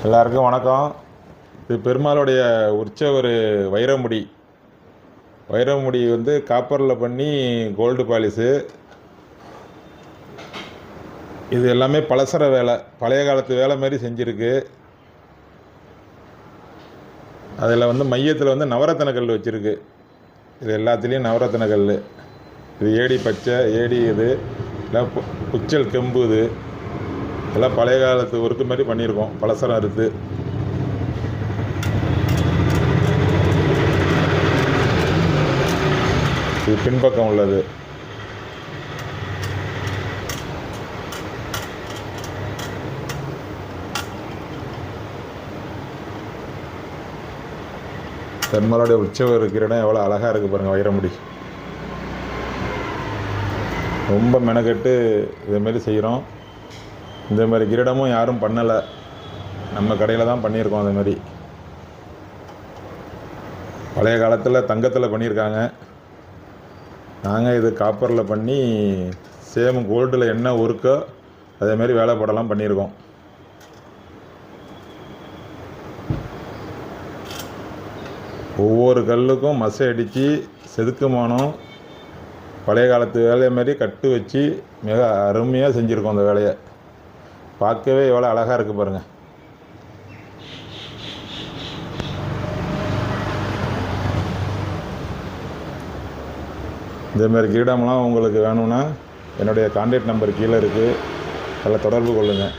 எல்லாருக்கும் வணக்கம். இது பெருமாளுடைய உற்சவர் வைரமுடி. வைரமுடி வந்து காப்பரில் பண்ணி கோல்டு பாலிஸு. இது எல்லாமே பலசர வேலை, பழைய காலத்து வேலை மாதிரி செஞ்சுருக்கு. அதில் வந்து மையத்தில் வந்து நவரத்தின கல் வச்சுருக்கு. இது எல்லாத்துலேயும் நவரத்தின கல். இது ஏடி பச்சை, ஏடி இது எல்லாம் புச்சல் கெம்பு. இது எல்லாம் பழைய காலத்து ஒர்க்கு மாதிரி பண்ணியிருக்கோம், பலசரம் அறுத்து. இது பின்பக்கம் உள்ளது. பெருமாளுடைய உற்சவர் இருக்கிற இடம் எவ்வளோ அழகாக இருக்குது பாருங்கள். வைரமுடி ரொம்ப மெனக்கெட்டு இதேமாரி செய்கிறோம். இந்த மாதிரி கிரீடமும் யாரும் பண்ணலை, நம்ம கடையில் தான் பண்ணியிருக்கோம். அதே மாதிரி பழைய காலத்தில் தங்கத்தில் பண்ணியிருக்காங்க. நாங்கள் இது காப்பரில் பண்ணி சேம் கோல்டில் என்ன ஒர்க்கோ அதேமாரி வேலைப்பாடெல்லாம் பண்ணியிருக்கோம். ஒவ்வொரு கல்லுக்கும் மசை அடித்து செதுக்குமானம் பழைய காலத்து வேலையை மாதிரி கட்டு வச்சு மிக அருமையாக செஞ்சுருக்கோம். அந்த வேலையை பார்க்கவே எவ்வளோ அழகாக இருக்குது பாருங்கள். இதேமாரி கிரீடம்லாம் உங்களுக்கு வேணும்னா என்னுடைய கான்டாக்ட் நம்பர் கீழே இருக்குது, அதில் தொடர்பு கொள்ளுங்கள்.